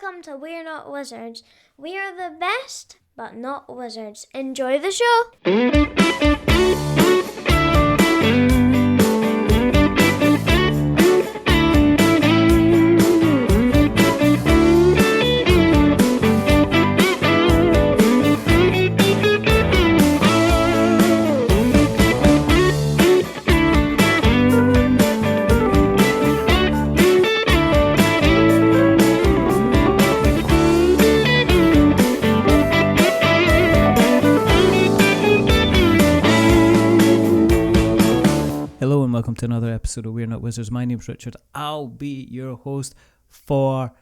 welcome to We're Not Wizards. We are the best, but not wizards. Enjoy the show! Hello and welcome to another episode of We're Not Wizards. My name's Richard. I'll be your host for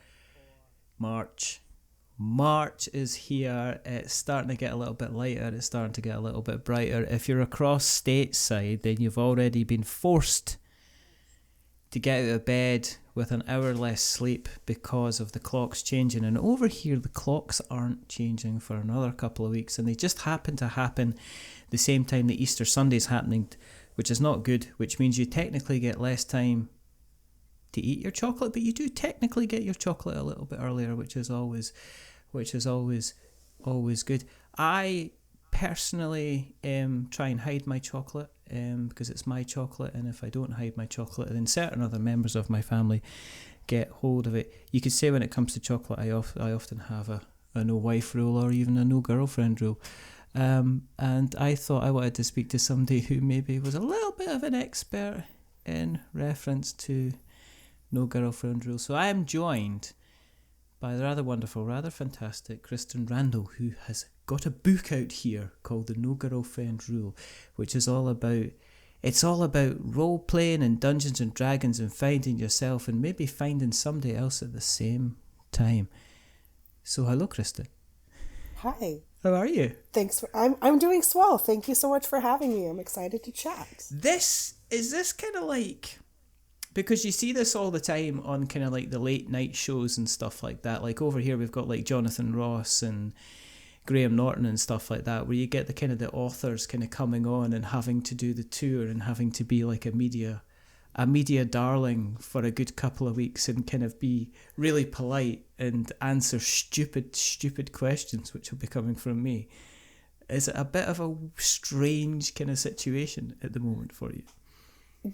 March. March is here. It's starting to get a little bit lighter. It's starting to get a little bit brighter. If you're across stateside, then you've already been forced to get out of bed with an hour less sleep because of the clocks changing. And over here, the clocks aren't changing for another couple of weeks. And they just happen to happen the same time that Easter Sunday's happening, which is not good, which means you technically get less time to eat your chocolate, but you do technically get your chocolate a little bit earlier, which is always good. I personally try and hide my chocolate because it's my chocolate, and if I don't hide my chocolate, then certain other members of my family get hold of it. You could say when it comes to chocolate, I often have a no wife rule or even a no girlfriend rule. And I thought I wanted to speak to somebody who maybe was a little bit of an expert in reference to no girlfriend rule. So I am joined by the rather wonderful, rather fantastic Christen Randall, who has got a book out here called The No Girlfriend Rule, which is all about role playing and Dungeons and Dragons and finding yourself and maybe finding somebody else at the same time. So hello, Christen. Hi. How are you? Thanks. I'm doing swell. Thank you so much for having me. I'm excited to chat. This kind of like, because you see this all the time on kind of like the late night shows and stuff like that. Like over here we've got like Jonathan Ross and Graham Norton and stuff like that, where you get the kind of the authors kind of coming on and having to do the tour and having to be like a media darling for a good couple of weeks and kind of be really polite and answer stupid questions, which will be coming from me. Is it a bit of a strange kind of situation at the moment for you?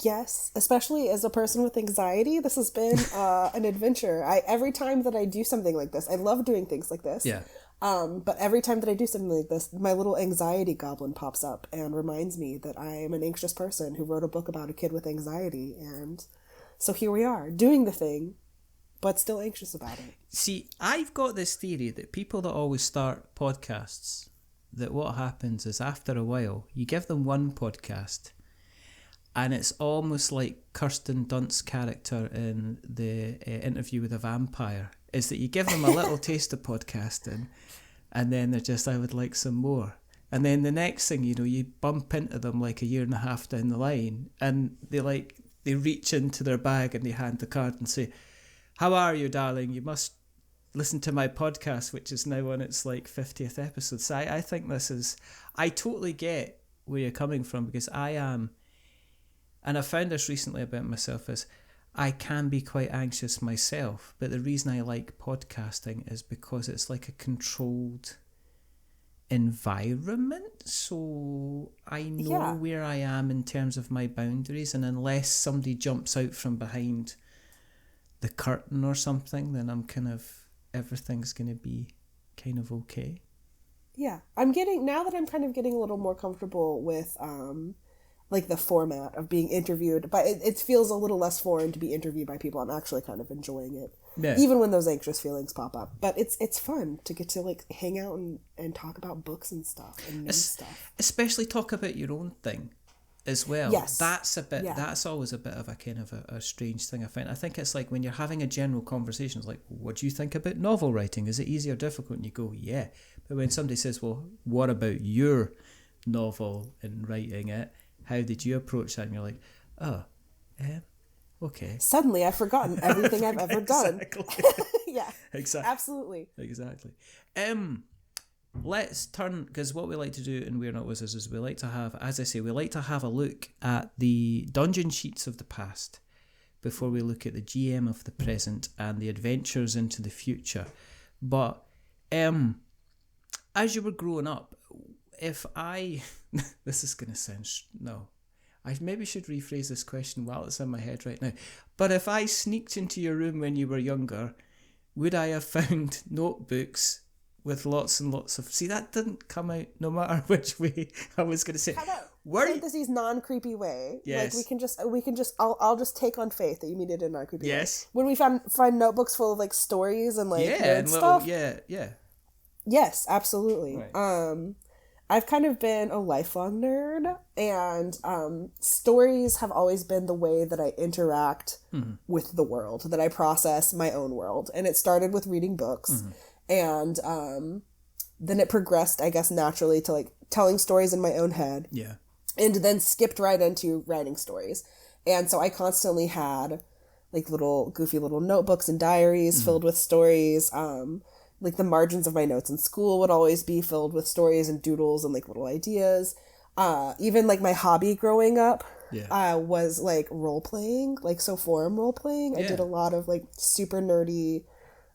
Yes, especially as a person with anxiety, this has been an adventure. Every time that I do something like this, I love doing things like this. Yeah. But every time that I do something like this, my little anxiety goblin pops up and reminds me that I am an anxious person who wrote a book about a kid with anxiety. And so here we are, doing the thing, but still anxious about it. See, I've got this theory that people that always start podcasts, that what happens is after a while, you give them one podcast, and it's almost like Kirsten Dunst's character in the Interview with a Vampire, is that you give them a little taste of podcasting, and then they're just, I would like some more. And then the next thing you know, you bump into them like a year and a half down the line, and they reach into their bag and they hand the card and say, "How are you, darling? You must listen to my podcast," which is now on its like 50th episode. So I think I totally get where you're coming from, because I am, and I found this recently about myself, is I can be quite anxious myself, but the reason I like podcasting is because it's like a controlled environment, so I know where I am in terms of my boundaries, and unless somebody jumps out from behind the curtain or something, then everything's going to be kind of okay. Yeah, now that I'm kind of getting a little more comfortable with like the format of being interviewed, but it feels a little less foreign to be interviewed by people. I'm actually kind of enjoying it, even when those anxious feelings pop up. But it's fun to get to like hang out and talk about books and stuff and new stuff. Especially talk about your own thing as well. Yes, that's always a bit of a kind of a strange thing I find. I think it's like when you're having a general conversation, it's like, what do you think about novel writing? Is it easy or difficult? And you go, yeah. But when somebody says, well, what about your novel and writing it? How did you approach that? And you're like, oh, okay. Suddenly I've forgotten everything I've ever done. Yeah, exactly. Absolutely. Exactly. Let's turn, because what we like to do in We're Not Wizards is we like to have a look at the dungeon sheets of the past, before we look at the GM of the present and the adventures into the future. But as you were growing up, if I... this is going to sound... No. I maybe should rephrase this question while it's in my head right now. But if I sneaked into your room when you were younger, would I have found notebooks with lots and lots of... See, that didn't come out no matter which way I was going to say. Fantasy's non-creepy way. Yes. Like we can just I'll just take on faith that you mean it in a non-creepy way. Yes. When we find notebooks full of like stories and like nerd stuff. Yeah. Yes, absolutely. Right. I've kind of been a lifelong nerd, and stories have always been the way that I interact with the world, that I process my own world. And it started with reading books, and then it progressed, I guess, naturally to like telling stories in my own head. Yeah. And then skipped right into writing stories. And so I constantly had like goofy little notebooks and diaries filled with stories. Like the margins of my notes in school would always be filled with stories and doodles and like little ideas. Even like my hobby growing up was like role playing, like forum role playing. I did a lot of like super nerdy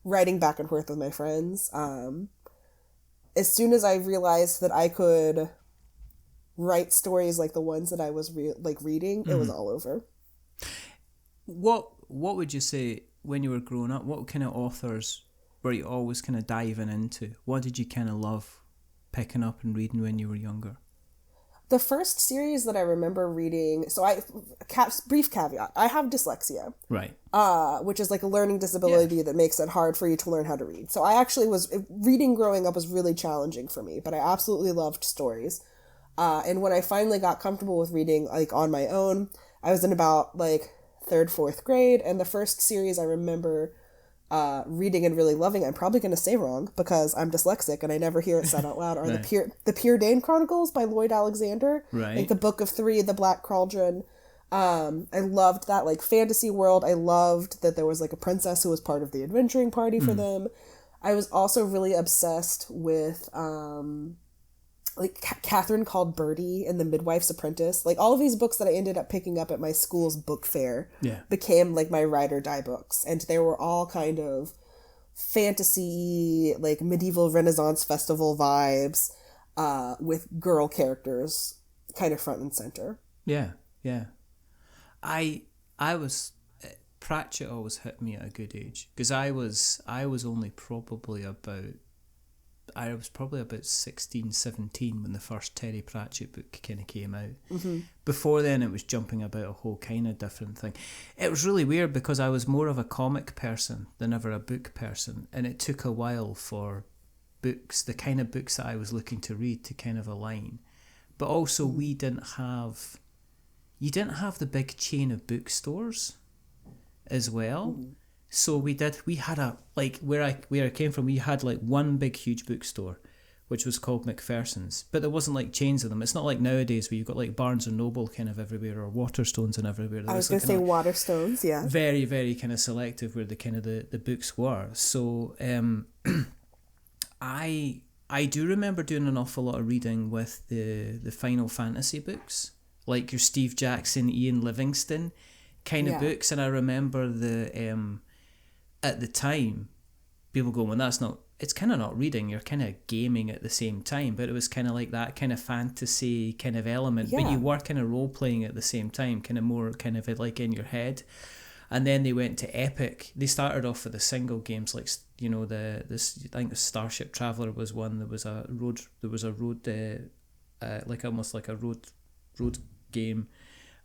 writing back and forth with my friends. As soon as I realized that I could write stories like the ones that I was reading, it was all over. What would you say when you were growing up? What kind of authors were you always kind of diving into? What did you kind of love picking up and reading when you were younger? The first series that I remember reading, brief caveat, I have dyslexia. Right. Which is like a learning disability that makes it hard for you to learn how to read. So I actually reading growing up was really challenging for me, but I absolutely loved stories. And when I finally got comfortable with reading like on my own, I was in about like 3rd, 4th grade, and the first series I remember reading and really loving, I'm probably going to say wrong because I'm dyslexic and I never hear it said out loud, are the Pure Dane Chronicles by Lloyd Alexander. Right. Like the Book of Three, the Black Cauldron. I loved that like fantasy world. I loved that there was like a princess who was part of the adventuring party for them. I was also really obsessed with like Catherine Called Birdie and The Midwife's Apprentice. Like all of these books that I ended up picking up at my school's book fair became like my ride or die books. And they were all kind of fantasy, like medieval Renaissance festival vibes, with girl characters kind of front and center. Yeah. I was... Pratchett always hit me at a good age because I was only probably about... I was probably about 16, 17 when the first Terry Pratchett book kind of came out. Mm-hmm. Before then, it was jumping about a whole kind of different thing. It was really weird because I was more of a comic person than ever a book person, and it took a while for books, the kind of books that I was looking to read, to kind of align. But also, you didn't have the big chain of bookstores as well. Mm. So we had a, like, where I came from, we had like one big huge bookstore, which was called McPherson's, but there wasn't like chains of them. It's not like nowadays where you've got like Barnes and Noble kind of everywhere or Waterstones and everywhere. I was going to say Waterstones, yeah. Very, very kind of selective where the kind of the books were. So I do remember doing an awful lot of reading with the Final Fantasy books, like your Steve Jackson, Ian Livingstone kind of books, and I remember at the time, people going, well, it's kind of not reading, you're kind of gaming at the same time, but it was kind of like that kind of fantasy kind of element, but you were kind of role-playing at the same time, kind of more kind of like in your head. And then they went to Epic. They started off with the single games, like, you know, I think the Starship Traveller was one. There was a road, like almost like a road game,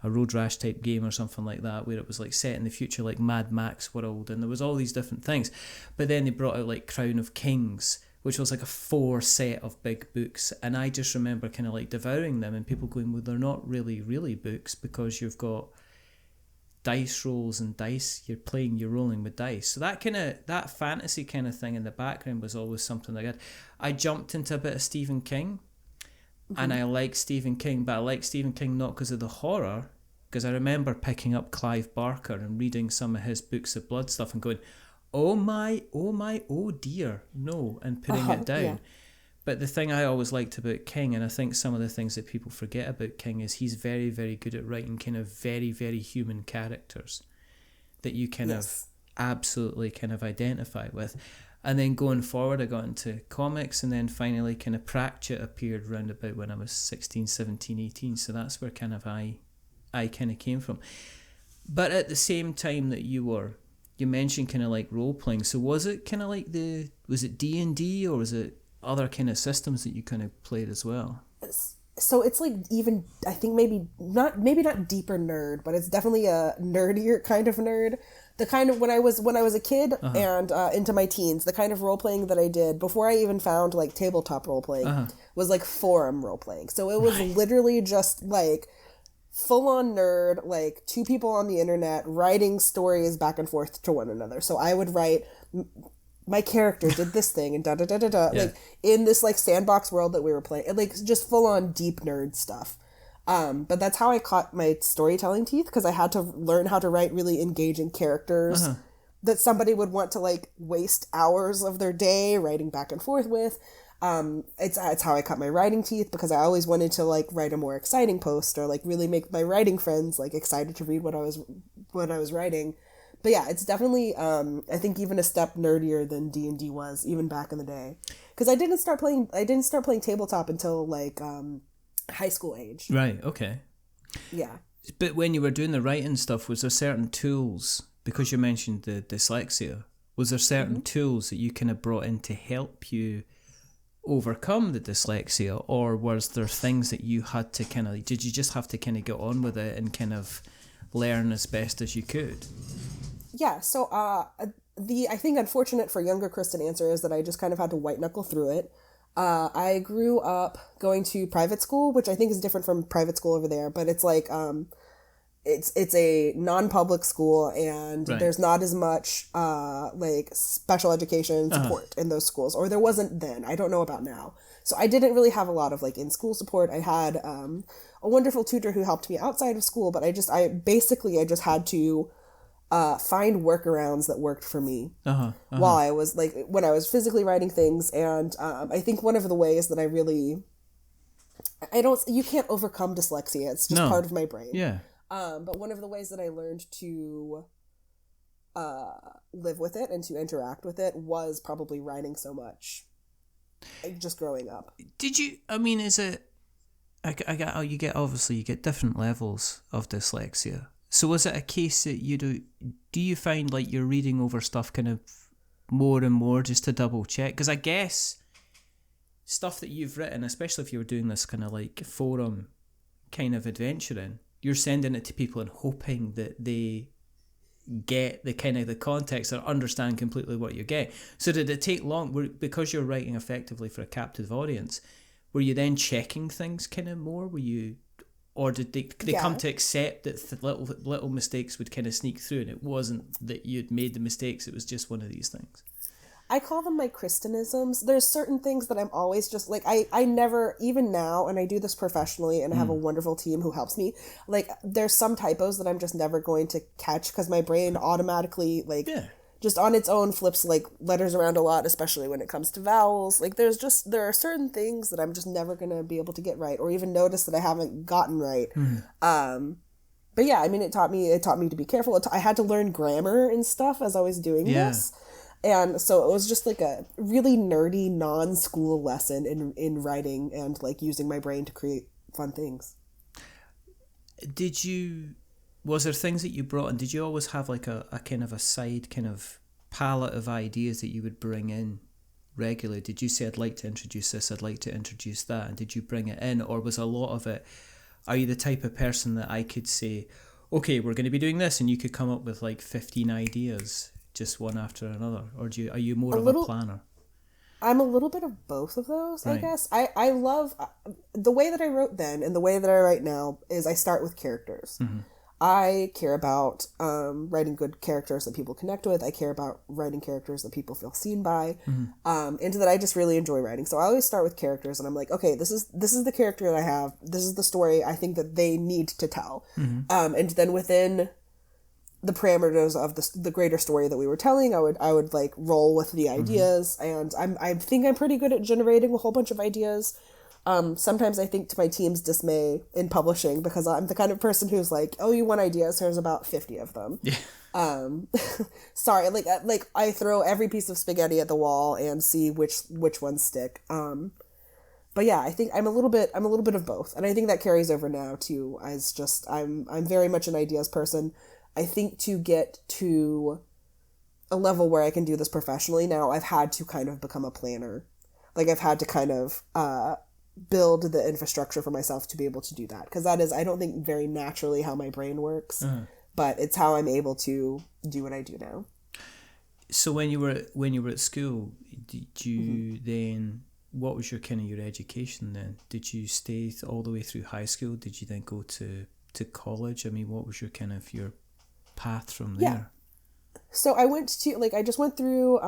a road rash type game or something like that, where it was like set in the future, like Mad Max world, and there was all these different things. But then they brought out like Crown of Kings, which was like a 4 set of big books, and I just remember kind of like devouring them, and people going, well, they're not really books, because you've got dice rolls and dice, you're rolling with dice. So that fantasy kind of thing in the background was always something like that. I jumped into a bit of Stephen King. And I like Stephen King, but I like Stephen King not because of the horror, because I remember picking up Clive Barker and reading some of his books of blood stuff and going, oh my, oh dear, no, and putting it down. Yeah. But the thing I always liked about King, and I think some of the things that people forget about King, is he's very, very good at writing kind of very, very human characters. that you kind Yes. of absolutely kind of identify with. And then going forward, I got into comics, and then finally kind of Pratchett appeared round about when I was 16, 17, 18. So that's where kind of I kind of came from. But at the same time that you mentioned kind of like role-playing. So was it kind of like was it D&D, or was it other kind of systems that you kind of played as well? So it's like, even, I think maybe not deeper nerd, but it's definitely a nerdier kind of nerd. The kind of, when I was a kid and into my teens, the kind of role playing that I did before I even found like tabletop role playing was like forum role playing. So it was literally just like full on nerd, like two people on the internet writing stories back and forth to one another. So I would write, my character did this thing and da da da da da, like in this like sandbox world that we were playing, like just full on deep nerd stuff. But that's how I caught my storytelling teeth, because I had to learn how to write really engaging characters that somebody would want to like waste hours of their day writing back and forth with. It's how I cut my writing teeth, because I always wanted to like write a more exciting post, or like really make my writing friends like excited to read what I was writing. But yeah, it's definitely I think even a step nerdier than D&D was even back in the day, because I didn't start playing tabletop until like high school age. Right, okay. Yeah. But when you were doing the writing stuff, was there certain tools, because you mentioned the dyslexia, was there certain tools that you kind of brought in to help you overcome the dyslexia, or was there things that you had to kind of, did you just have to kind of get on with it and kind of learn as best as you could? Yeah, so I think unfortunate for younger Christen answer is that I just kind of had to white knuckle through it. I grew up going to private school, which I think is different from private school over there, but it's like it's a non-public school, and there's not as much like special education support in those schools, or there wasn't then. I don't know about now. So I didn't really have a lot of like in-school support. I had a wonderful tutor who helped me outside of school, but I just had to find workarounds that worked for me while I was like, when I was physically writing things. And I think one of the ways that you can't overcome dyslexia. It's just part of my brain. Yeah. But one of the ways that I learned to live with it and to interact with it was probably writing so much, like, just growing up. Did you, I mean, is it, you get different levels of dyslexia. So was it a case that do you find like you're reading over stuff kind of more and more just to double check? Because I guess stuff that you've written, especially if you were doing this kind of like forum kind of adventuring, you're sending it to people and hoping that they get the kind of the context or understand completely what you're getting. So did it take long, because you're writing effectively for a captive audience, were you then checking things kind of more? Were you... Or did they come to accept that little mistakes would kind of sneak through, and it wasn't that you'd made the mistakes, it was just one of these things? I call them my Christenisms. There's certain things that I'm always just like, I never, even now, and I do this professionally, and I have a wonderful team who helps me, like, there's some typos that I'm just never going to catch, because my brain automatically, like, just on its own flips like letters around a lot, especially when it comes to vowels. Like, there are certain things that I'm just never going to be able to get right, or even notice that I haven't gotten right. But yeah, I mean, it taught me to be careful. I had to learn grammar and stuff as I was doing this. And so it was just like a really nerdy non-school lesson in writing and like using my brain to create fun things. Was there things that you brought in? Did you always have like a kind of a side kind of palette of ideas that you would bring in regularly? Did you say, I'd like to introduce this, I'd like to introduce that, and did you bring it in? Or was a lot of it, are you the type of person that I could say, okay, we're going to be doing this, and you could come up with like 15 ideas, just one after another? Or are you more of a planner? I'm a little bit of both of those, right. I guess. I love, the way that I wrote then and the way that I write now is I start with characters. I care about writing good characters that people connect with. I care about writing characters that people feel seen by. And that I just really enjoy writing. So I always start with characters, and I'm like, okay, this is the character that I have. This is the story I think that they need to tell. And then within the parameters of the greater story that we were telling, I would like roll with the ideas. And I think I'm pretty good at generating a whole bunch of ideas. Sometimes I think to my team's dismay in publishing, because I'm the kind of person who's like, oh, you want ideas? Here's about 50 of them. Yeah. Sorry, like I throw every piece of spaghetti at the wall and see which ones stick. But yeah, I think I'm a little bit of both, and I think that carries over now too. As just I'm very much an ideas person. I think to get to a level where I can do this professionally now, I've had to kind of become a planner. Like I've had to kind of build the infrastructure for myself to be able to do that, because that is, I don't think, very naturally how my brain works, but it's how I'm able to do what I do now. So when you were at school, did you then? What was your education then? Did you stay all the way through high school? Did you then go to college? I mean, what was your your path from there? Yeah. So I went to, I just went through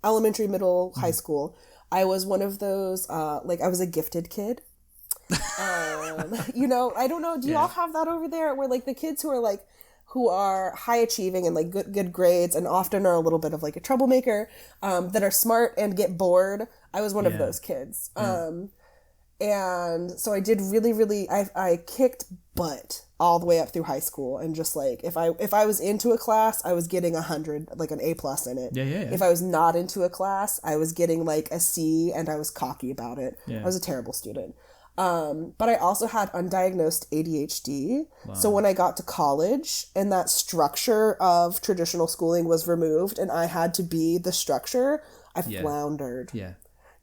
elementary, middle, high school. I was one of those, I was a gifted kid. I don't know, do you all have that over there, where the kids who are high achieving and good grades and often are a little bit of a troublemaker, that are smart and get bored. I was one of those kids. And so I did really, I kicked butt all the way up through high school, and just if I was into a class, I was getting 100, an A+ in it. Yeah. If I was not into a class, I was getting a C, and I was cocky about it. I was a terrible student. But I also had undiagnosed ADHD. Wow. So when I got to college and that structure of traditional schooling was removed and I had to be the structure, I floundered. Yeah.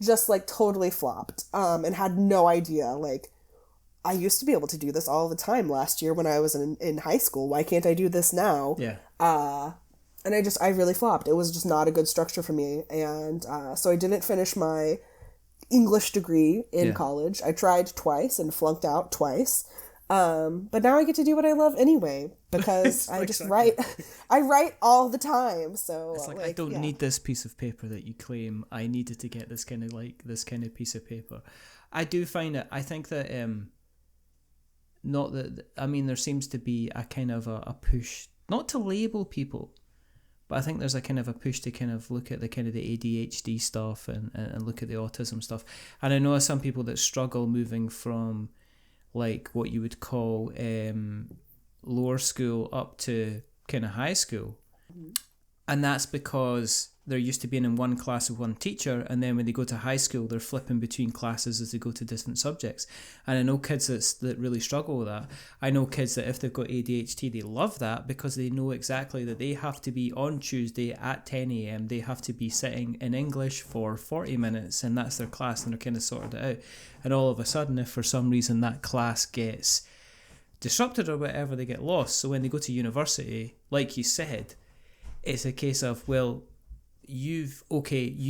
Just totally flopped. And had no idea. I used to be able to do this all the time last year when I was in high school. Why can't I do this now? Yeah. And I really flopped. It was just not a good structure for me. And so I didn't finish my English degree in college. I tried twice and flunked out twice. But now I get to do what I love anyway, because I just write. I write all the time. So it's I don't need this piece of paper that you claim. I needed to get this kind of piece of paper. I do find it. I think that not that, I mean, there seems to be a kind of a push not to label people, but I think there's a kind of a push to kind of look at the kind of the ADHD stuff and look at the autism stuff. And I know some people that struggle moving from what you would call lower school up to kind of high school. Mm-hmm. And that's because they're used to being in one class with one teacher, and then when they go to high school, they're flipping between classes as they go to different subjects. And I know kids that really struggle with that. I know kids that if they've got ADHD, they love that because they know exactly that they have to be on Tuesday at 10 a.m. They have to be sitting in English for 40 minutes, and that's their class, and they're kind of sorted it out. And all of a sudden, if for some reason that class gets disrupted or whatever, they get lost. So when they go to university, like you said, it's a case of, well, you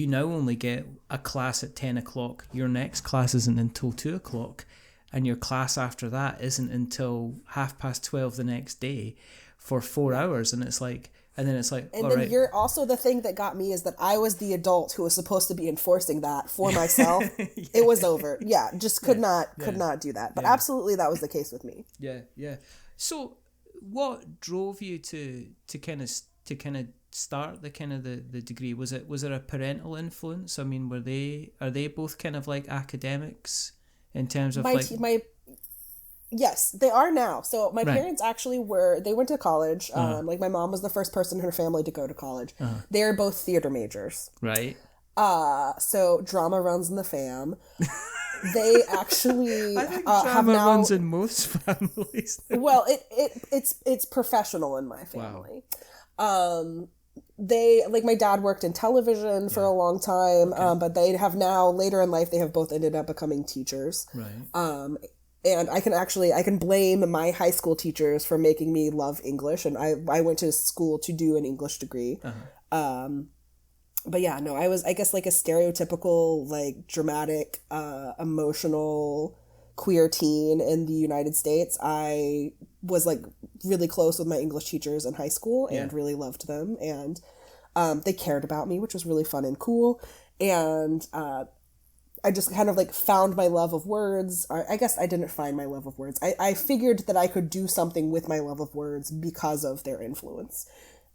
now only get a class at 10 o'clock. Your next class isn't until 2 o'clock. And your class after that isn't until 12:30 the next day for 4 hours. And it's and then right. You're also, the thing that got me is that I was the adult who was supposed to be enforcing that for myself. It was over. Yeah. Just could not do that. But absolutely, that was the case with me. Yeah. Yeah. So what drove you to kind of start the degree? Was it a parental influence? I mean, are they both kind of academics in terms of yes, they are now. So my parents actually they went to college. My mom was the first person in her family to go to college. They're both theater majors. Right. So drama runs in the fam. They actually I think drama runs in most families. Well, it's professional in my family. Wow. They, my dad worked in television for a long time, but they have now, later in life, they have both ended up becoming teachers. Right. And I can blame my high school teachers for making me love English, and I went to school to do an English degree. But yeah, no, I was, I guess, a stereotypical, dramatic, emotional, queer teen in the United States. I was really close with my English teachers in high school and really loved them, and they cared about me, which was really fun and cool. And I just kind of found my love of words. I guess I didn't find my love of words. I figured that I could do something with my love of words because of their influence.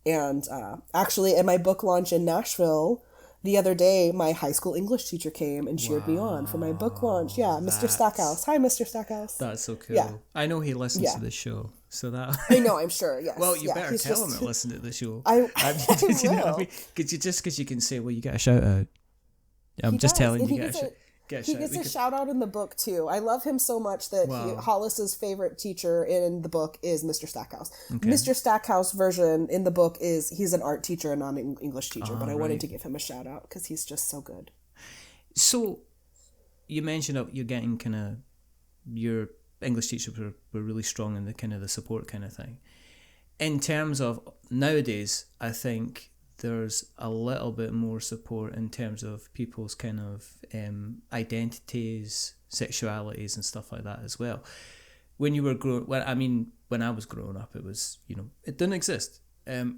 And actually, at my book launch in Nashville, the other day, my high school English teacher came and cheered me on for my book launch. Yeah, Mr. Stackhouse. Hi, Mr. Stackhouse. That's so cool. Yeah. I know he listens to the show, so that... I know, I'm sure, yes. Well, you yeah, better tell him to listen to the show. I You will. know what I mean? Because you can say, well, you get a shout out. I'm He just does, telling and you, he get a gets shout. Get a He shout. gets We a could- shout out in the book too. I love him so much that Wow. Hollis's favorite teacher in the book is Mr. Stackhouse. Okay. Mr. Stackhouse version in the book is he's an art teacher and not an English teacher, but I wanted right. to give him a shout out because he's just so good. So, you mentioned you're getting kind of your English teachers were really strong in the kind of the support kind of thing. In terms of nowadays, I think there's a little bit more support in terms of people's kind of identities, sexualities, and stuff like that as well. When you were when I was growing up, it was, it didn't exist. Well,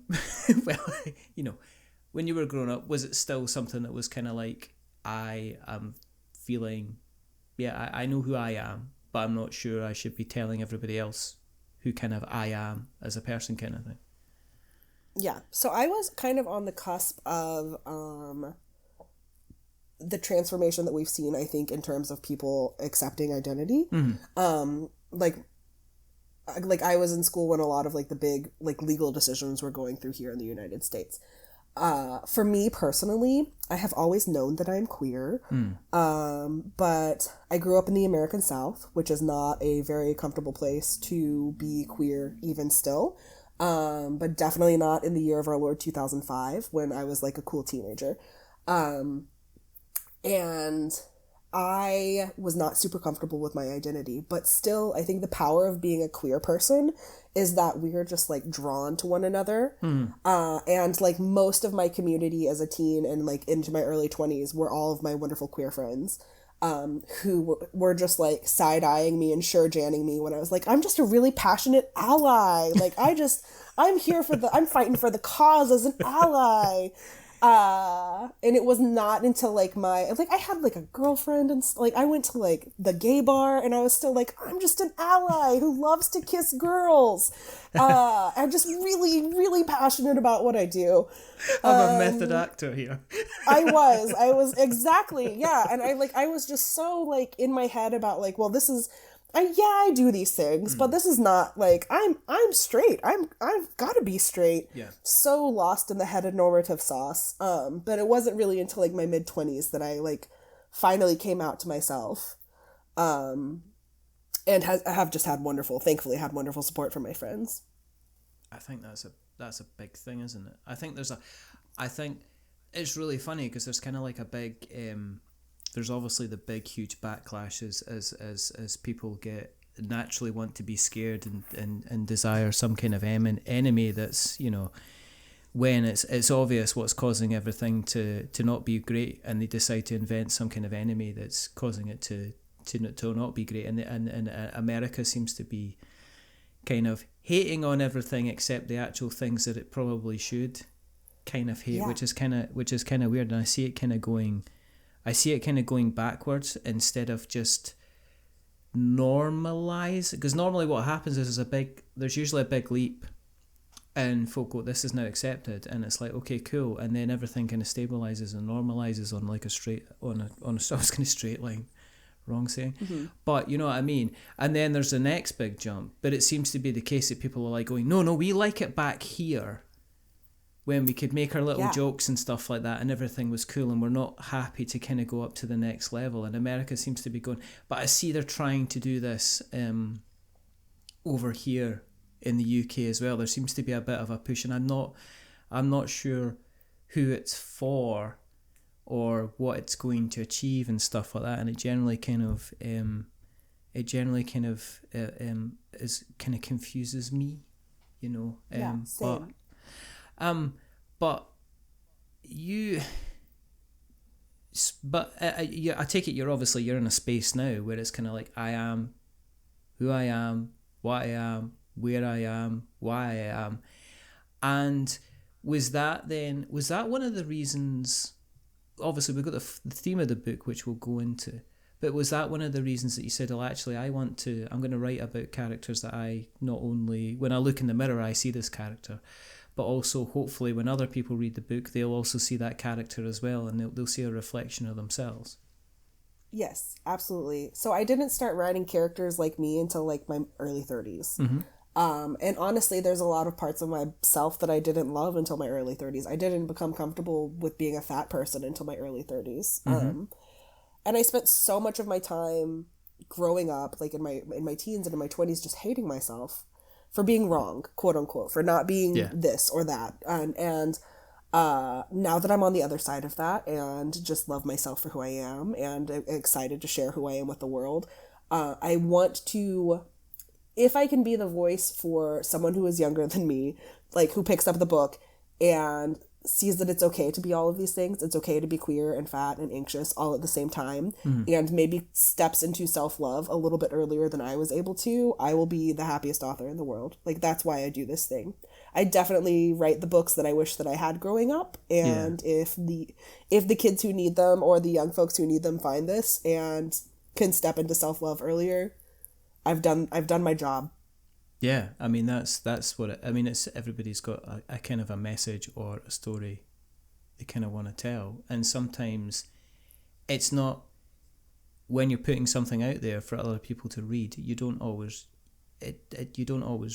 when you were growing up, was it still something that was kind of like, I am feeling, I know who I am, but I'm not sure I should be telling everybody else who kind of I am as a person kind of thing? Yeah, so I was kind of on the cusp of the transformation that we've seen, I think, in terms of people accepting identity. Mm-hmm. Like I was in school when a lot of like the big like legal decisions were going through here in the United States. For me personally, I have always known that I'm queer, but I grew up in the American South, which is not a very comfortable place to be queer even still. But definitely not in the year of our Lord 2005 when I was like a cool teenager. And I was not super comfortable with my identity, but still I think the power of being a queer person is that we're just like drawn to one another. And like most of my community as a teen and like into my early 20s were all of my wonderful queer friends. Who were just like side-eyeing me and sure-janning me when I was like, I'm just a really passionate ally. Like, I'm fighting for the cause as an ally. And it was not until like I had like a girlfriend and like I went to like the gay bar and I was still like, I'm just an ally who loves to kiss girls. I'm just really, really passionate about what I do. I'm a method actor here. I was exactly. Yeah. And I was just so like in my head about like, well, I do these things, but this is not like I'm straight. I've got to be straight. Yeah. So lost in the heteronormative sauce. But it wasn't really until like my mid-20s that I like finally came out to myself. And have just thankfully had wonderful support from my friends. I think that's a big thing, isn't it? I think it's really funny because there's kind of like a big there's obviously the big huge backlashes as people naturally want to be scared and desire some kind of enemy that's, when it's obvious what's causing everything to not be great, and they decide to invent some kind of enemy that's causing it to not be great, and America seems to be kind of hating on everything except the actual things that it probably should kind of hate, which is kind of weird, and I see it kind of going backwards instead of just normalize, because normally what happens is there's usually a big leap and folk go, this is now accepted, and it's like, okay, cool, and then everything kind of stabilizes and normalizes on like I was going to straight line, wrong saying, but you know what I mean, and then there's the next big jump, but it seems to be the case that people are like going, no, we like it back here when we could make our little jokes and stuff like that and everything was cool, and we're not happy to kind of go up to the next level, and America seems to be going, but I see they're trying to do this over here in the UK as well. There seems to be a bit of a push, and I'm not sure who it's for or what it's going to achieve and stuff like that, and it generally kind of confuses me, Same. I take it you're in a space now where it's kind of like, I am who I am, what I am, where I am, why I am. And was that one of the reasons, obviously we've got the theme of the book which we'll go into, but was that one of the reasons that you said, well, actually I'm going to write about characters that I not only, when I look in the mirror I see this character, but also hopefully when other people read the book, they'll also see that character as well, and they'll see a reflection of themselves. Yes, absolutely. So I didn't start writing characters like me until like my early 30s. And honestly, there's a lot of parts of myself that I didn't love until my early 30s. I didn't become comfortable with being a fat person until my early 30s. And I spent so much of my time growing up, like in my teens and in my 20s, just hating myself for being wrong, quote unquote, for not being this or that. And now that I'm on the other side of that and just love myself for who I am and excited to share who I am with the world, I want to, if I can be the voice for someone who is younger than me, like who picks up the book and sees that it's okay to be all of these things, it's okay to be queer and fat and anxious all at the same time, and maybe steps into self-love a little bit earlier than I was able to, I will be the happiest author in the world. Like, that's why I do this thing. I definitely write the books that I wish that I had growing up, and if the kids who need them or the young folks who need them find this and can step into self-love earlier, I've done my job. Yeah, I mean that's what I mean. It's everybody's got a kind of a message or a story they kind of want to tell, and sometimes it's not, when you're putting something out there for other people to read, you don't always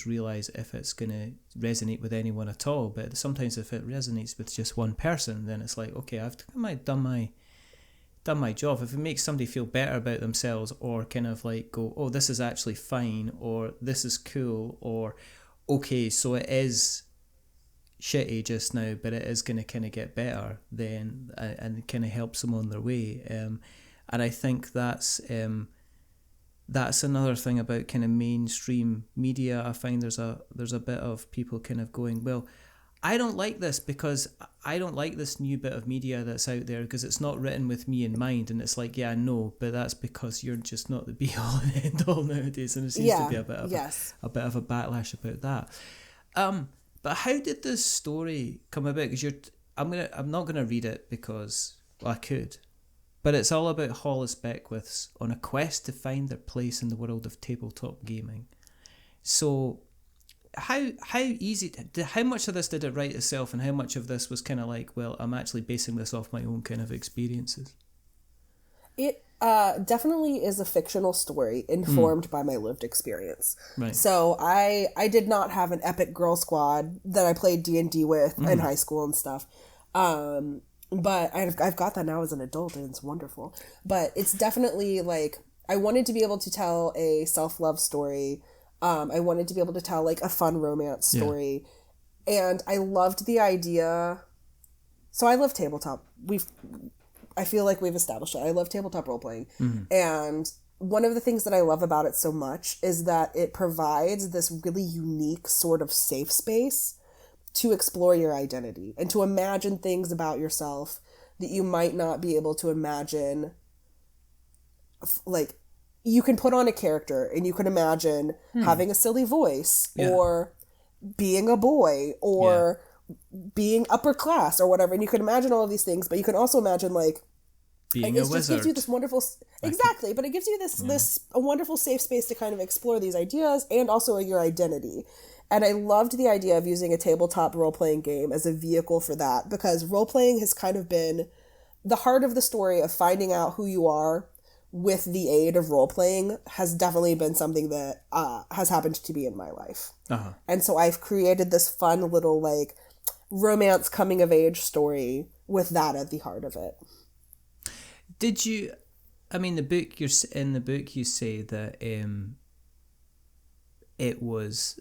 realize if it's going to resonate with anyone at all. But sometimes if it resonates with just one person, then it's like, okay, I've done my job. If it makes somebody feel better about themselves, or kind of like go, oh, this is actually fine, or this is cool, or okay, so it is shitty just now, but it is going to kind of get better then, and kind of help them on their way. And I think that's another thing about kind of mainstream media. I find there's a bit of people kind of going, well, I don't like this because I don't like this new bit of media that's out there because it's not written with me in mind. And it's like, yeah, I know, but that's because you're just not the be all and end all nowadays. And there seems to be a bit of a backlash about that. But how did this story come about? Because I'm not gonna read it because, well, I could, but it's all about Hollis Beckwiths on a quest to find their place in the world of tabletop gaming. So how much of this did it write itself, and how much of this was kind of like, well, I'm actually basing this off my own kind of experiences? It definitely is a fictional story informed by my lived experience. Right. So I did not have an epic girl squad that I played D&D with in high school and stuff. But I've got that now as an adult, and it's wonderful. But it's definitely like, I wanted to be able to tell a self-love story. I wanted to be able to tell like a fun romance story. And I loved the idea. So I love tabletop. I feel like we've established it. I love tabletop role playing. And one of the things that I love about it so much is that it provides this really unique sort of safe space to explore your identity and to imagine things about yourself that you might not be able to imagine. Like, you can put on a character and you can imagine having a silly voice or being a boy or being upper class or whatever. And you can imagine all of these things, but you can also imagine like being a wizard. It just gives you this wonderful, exactly. But it gives you a wonderful safe space to kind of explore these ideas and also your identity. And I loved the idea of using a tabletop role-playing game as a vehicle for that, because role-playing has kind of been the heart of the story of finding out who you are with the aid of role-playing has definitely been something that has happened to me in my life. And so I've created this fun little like romance coming-of-age story with that at the heart of it. Did you, I mean, in the book you say that it was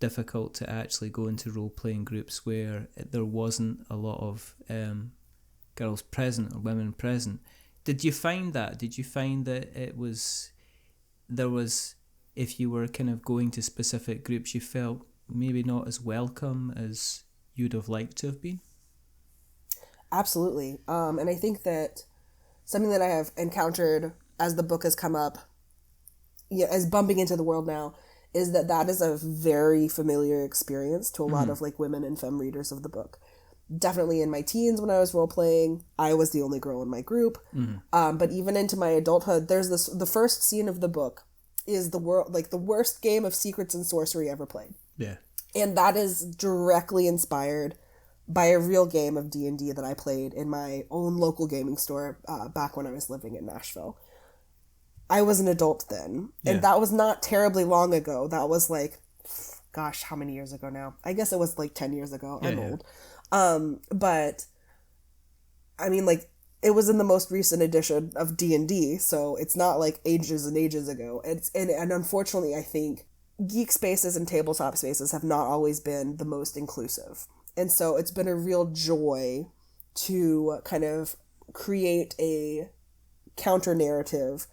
difficult to actually go into role-playing groups where there wasn't a lot of girls present or women present. Did you find that? Did you find that there was, if you were kind of going to specific groups, you felt maybe not as welcome as you'd have liked to have been? Absolutely. And I think that something that I have encountered as the book has come up, as bumping into the world now, is that is a very familiar experience to a lot of like women and femme readers of the book. Definitely in my teens when I was role-playing, I was the only girl in my group. But even into my adulthood, there's the first scene of the book is the worst game of secrets and sorcery ever played. Yeah. And that is directly inspired by a real game of D&D that I played in my own local gaming store back when I was living in Nashville. I was an adult then, and that was not terribly long ago. That was like, gosh, how many years ago now? I guess it was like 10 years ago. I'm old. But, I mean, like, it was in the most recent edition of D&D, so it's not like ages and ages ago. And unfortunately, I think geek spaces and tabletop spaces have not always been the most inclusive. And so it's been a real joy to kind of create a counter narrative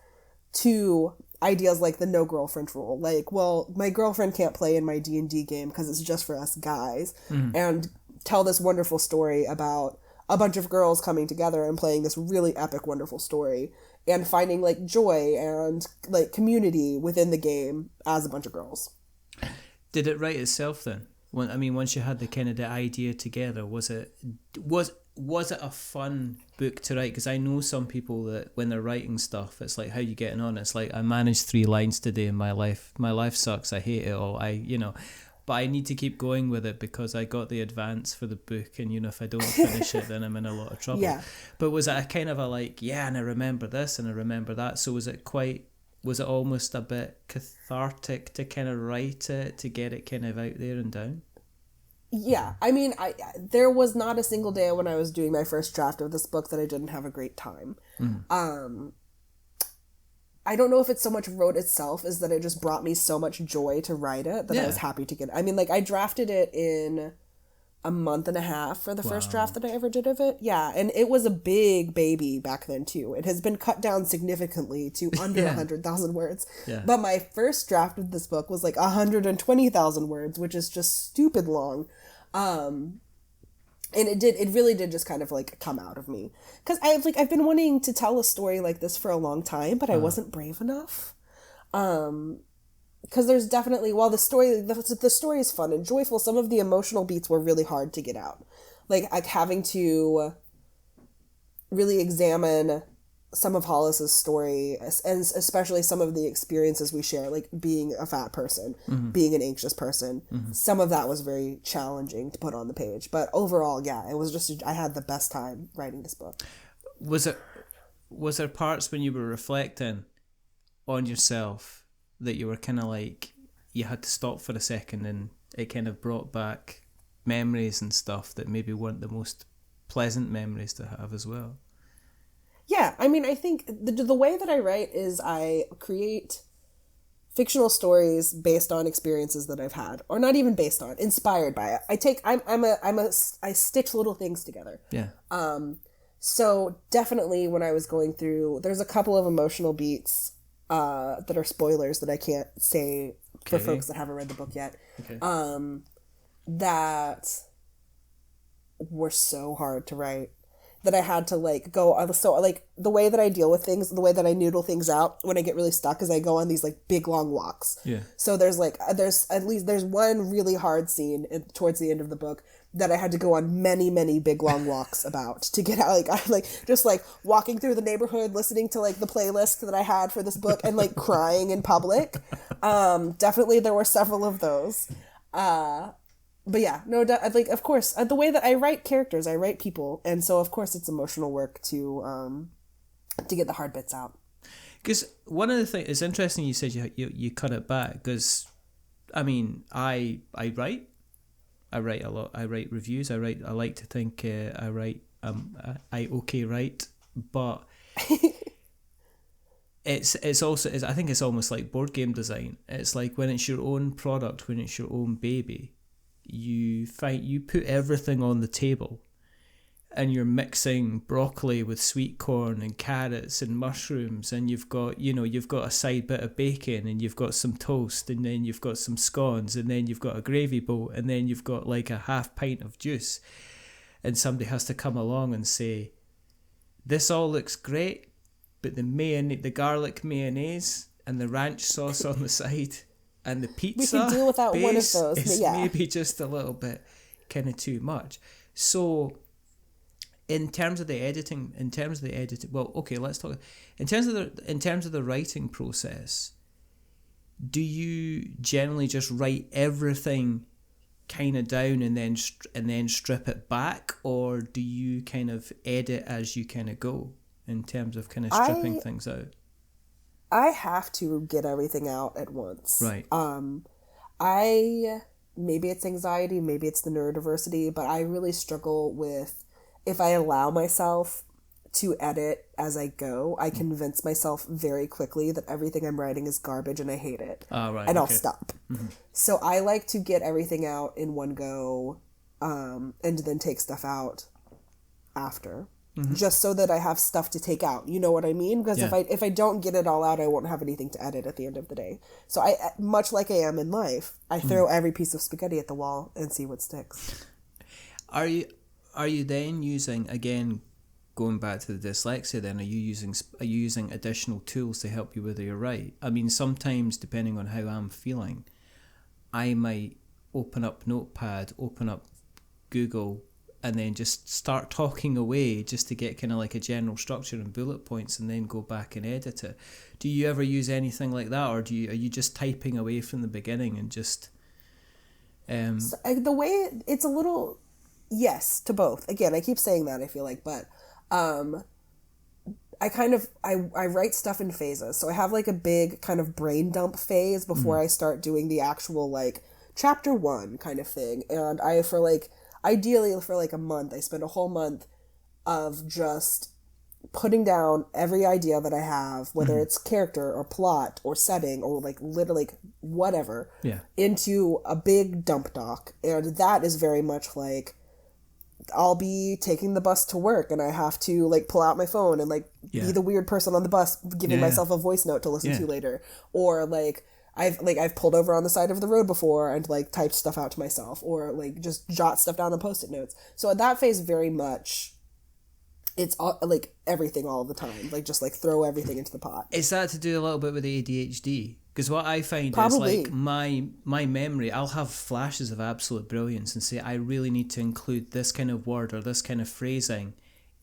to ideas like the no girlfriend rule. Like, well, my girlfriend can't play in my D&D game because it's just for us guys. And tell this wonderful story about a bunch of girls coming together and playing this really epic, wonderful story and finding like joy and like community within the game as a bunch of girls. Did it write itself then? Once you had the kind of the idea together, was it a fun book to write? Because I know some people that when they're writing stuff, it's like, how you getting on? It's like, I managed 3 lines today in my life. My life sucks. I hate it all. But I need to keep going with it because I got the advance for the book, and if I don't finish it, then I'm in a lot of trouble. Yeah. But was it a kind of a like, and I remember this and I remember that? So was it almost a bit cathartic to kind of write it, to get it kind of out there and down? Yeah, I mean, there was not a single day when I was doing my first draft of this book that I didn't have a great time. I don't know if it's so much wrote itself as that it just brought me so much joy to write it that I was happy to get it. I mean, like, I drafted it in a month and a half for the first draft that I ever did of it. Yeah, and it was a big baby back then, too. It has been cut down significantly to under 100,000 words. Yeah. But my first draft of this book was like 120,000 words, which is just stupid long. And it really did just kind of like come out of me. Because I've been wanting to tell a story like this for a long time, but I wasn't brave enough. Because there's definitely, while the story is fun and joyful, some of the emotional beats were really hard to get out. Like having to really examine some of Hollis's story, and especially some of the experiences we share, like being a fat person, being an anxious person. Some of that was very challenging to put on the page. But overall, it was just, I had the best time writing this book. Was there parts when you were reflecting on yourself that you were kind of like, you had to stop for a second and it kind of brought back memories and stuff that maybe weren't the most pleasant memories to have as well? Yeah, I mean, I think the way that I write is I create fictional stories based on experiences that I've had, or not even based on, inspired by it. I stitch little things together. Yeah. So definitely when I was going through, there's a couple of emotional beats that are spoilers that I can't say for folks that haven't read the book yet. Okay. That were so hard to write. That I had to like go, so like the way that I deal with things, the way that I noodle things out when I get really stuck is I go on these like big long walks. Yeah. So there's one really hard scene towards the end of the book that I had to go on many, many big long walks about to get out. Like I just walking through the neighborhood, listening to like the playlist that I had for this book and like crying in public. Definitely there were several of those. But yeah, no, of course, the way that I write characters, I write people, and so of course it's emotional work to get the hard bits out. Because one of the things, it's interesting you said you cut it back, because, I mean, I write a lot, I write reviews, I like to think I write, I write, but it's also, I think it's almost like board game design. It's like when it's your own product, when it's your own baby, you put everything on the table and you're mixing broccoli with sweet corn and carrots and mushrooms, and you've got a side bit of bacon, and you've got some toast, and then you've got some scones, and then you've got a gravy boat, and then you've got like a half pint of juice, and somebody has to come along and say, this all looks great, but the garlic mayonnaise and the ranch sauce on the side and the pizza, we can deal without one of those. Is maybe just a little bit kind of too much. So in terms of the editing, well, okay, let's talk. In terms of the writing process, do you generally just write everything kind of down and then strip it back, or do you kind of edit as you kind of go in terms of kind of stripping things out? I have to get everything out at once. Right. Maybe it's anxiety, maybe it's the neurodiversity, but I really struggle with, if I allow myself to edit as I go, I convince myself very quickly that everything I'm writing is garbage and I hate it. Right, and I'll stop. Mm-hmm. So I like to get everything out in one go, and then take stuff out after. Mm-hmm. Just so that I have stuff to take out. You know what I mean? Because if I don't get it all out, I won't have anything to edit at the end of the day. So I, much like I am in life, I throw every piece of spaghetti at the wall and see what sticks. Are you then using, again, going back to the dyslexia, then are you using additional tools to help you with your write? I mean, sometimes depending on how I'm feeling, I might open up Notepad, open up Google, and then just start talking away just to get kind of like a general structure and bullet points, and then go back and edit it. Do you ever use anything like that, or are you just typing away from the beginning and just So, the way it's a little, yes to both. Again, I keep saying that, I feel like, but I write stuff in phases. So I have like a big kind of brain dump phase before I start doing the actual like chapter 1 kind of thing. And ideally for like a month, I spend a whole month of just putting down every idea that I have, whether it's character or plot or setting or like literally whatever, into a big dump doc. And that is very much like, I'll be taking the bus to work and I have to like pull out my phone and like be the weird person on the bus giving myself a voice note to listen to later. Or like I've pulled over on the side of the road before and like typed stuff out to myself, or like just jot stuff down on Post-it notes. So at that phase, very much it's all, like everything all the time, like just like throw everything into the pot. Is that to do a little bit with the ADHD? Because what I find Probably. is like my memory, I'll have flashes of absolute brilliance and say, I really need to include this kind of word or this kind of phrasing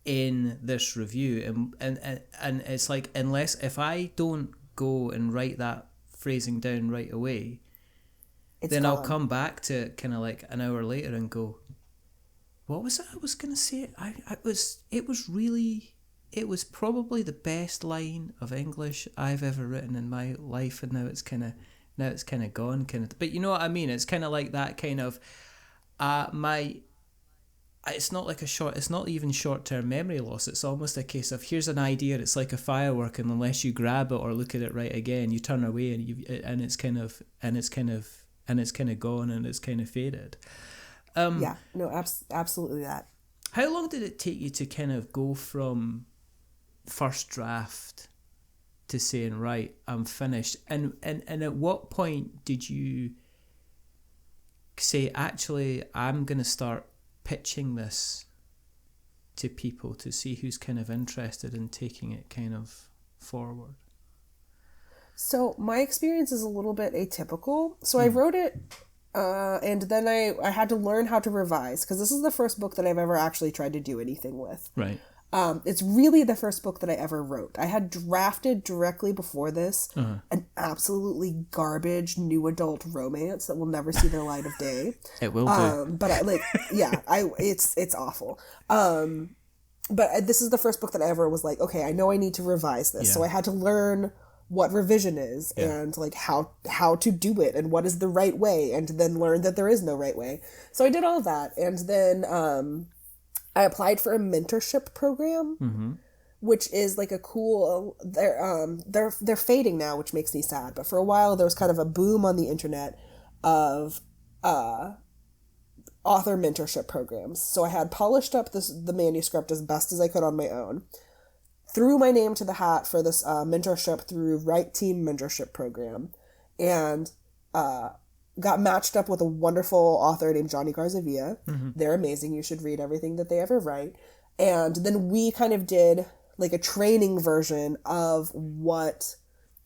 in this review. And it's like, if I don't go and write that phrasing down right away, then gone. I'll come back to it kind of like an hour later and go, what was it I was going to say? It was probably the best line of English I've ever written in my life, and now it's kind of gone, but you know what I mean? It's kind of like that kind of it's not even short-term memory loss. It's almost a case of, here's an idea, it's like a firework, and unless you grab it or look at it right again, you turn away and it's kind of gone and it's kind of faded. Absolutely that. How long did it take you to kind of go from first draft to saying, right, I'm finished? And at what point did you say, actually, I'm going to start pitching this to people to see who's kind of interested in taking it kind of forward? So my experience is a little bit atypical. So I wrote it, and then I had to learn how to revise, because this is the first book that I've ever actually tried to do anything with. Right. It's really the first book that I ever wrote. I had drafted directly before this an absolutely garbage new adult romance that will never see the light of day. It will do. But it's awful. But this is the first book that I ever was like, okay, I know I need to revise this. So I had to learn what revision is and like how to do it and what is the right way, and then learn that there is no right way. So I did all of that, and then I applied for a mentorship program, which is like a cool. They're fading now, which makes me sad. But for a while, there was kind of a boom on the internet of author mentorship programs. So I had polished up the manuscript as best as I could on my own, threw my name to the hat for this mentorship through Right Team Mentorship Program, and got matched up with a wonderful author named Johnny Garzavia. They're amazing. You should read everything that they ever write. And then we kind of did like a training version of what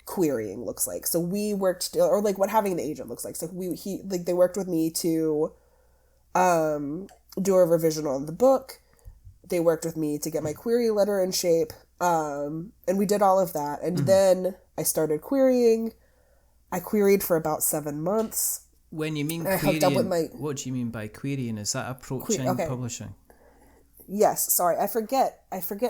querying looks like. So we worked, or like what having an agent looks like. So they worked with me to do a revision on the book. They worked with me to get my query letter in shape. And we did all of that. And then I started querying. I queried for about 7 months. When you mean I hooked up with querying, what do you mean by querying? Is that approaching publishing? Yes, sorry, I forget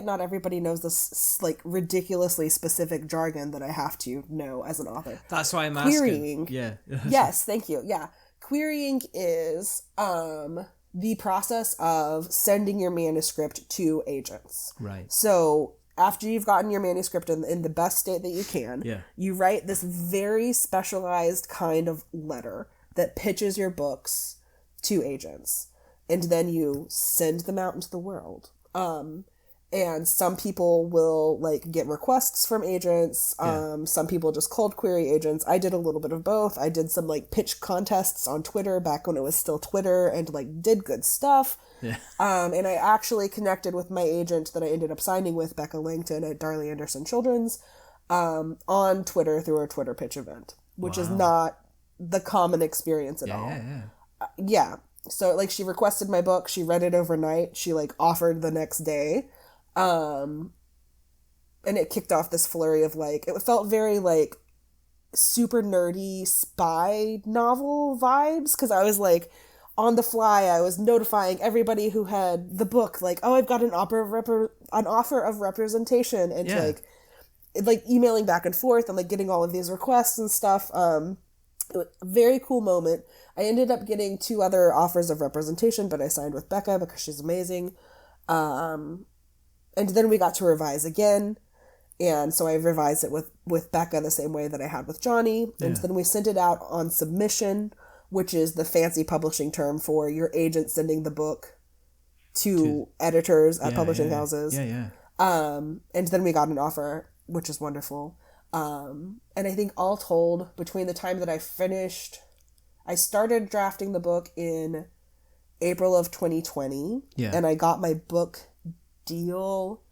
not everybody knows this like ridiculously specific jargon that I have to know as an author. That's why I'm querying, asking. Yeah. Yes, thank you. Yeah. Querying is the process of sending your manuscript to agents. Right. So after you've gotten your manuscript in the best state that you can, you write this very specialized kind of letter that pitches your books to agents. And then you send them out into the world. And some people will like get requests from agents. Some people just cold query agents. I did a little bit of both. I did some like pitch contests on Twitter back when it was still Twitter and like did good stuff. Yeah. And I actually connected with my agent that I ended up signing with, Becca Langton at Darley Anderson Children's, on Twitter through a Twitter pitch event, which is not the common experience at all. Yeah. So like she requested my book, she read it overnight, she like offered the next day. And it kicked off this flurry of like, it felt very like super nerdy spy novel vibes, because I was like on the fly, I was notifying everybody who had the book like, oh, I've got an offer of representation, and like emailing back and forth and like getting all of these requests and stuff. It was a very cool moment. I ended up getting 2 other offers of representation, but I signed with Becca because she's amazing. And then we got to revise again. And so I revised it with Becca the same way that I had with Johnny. And then we sent it out on submission, which is the fancy publishing term for your agent sending the book to editors at publishing houses. And then we got an offer, which is wonderful. And I think all told, between the time that I started drafting the book in April of 2020, and I got my book deal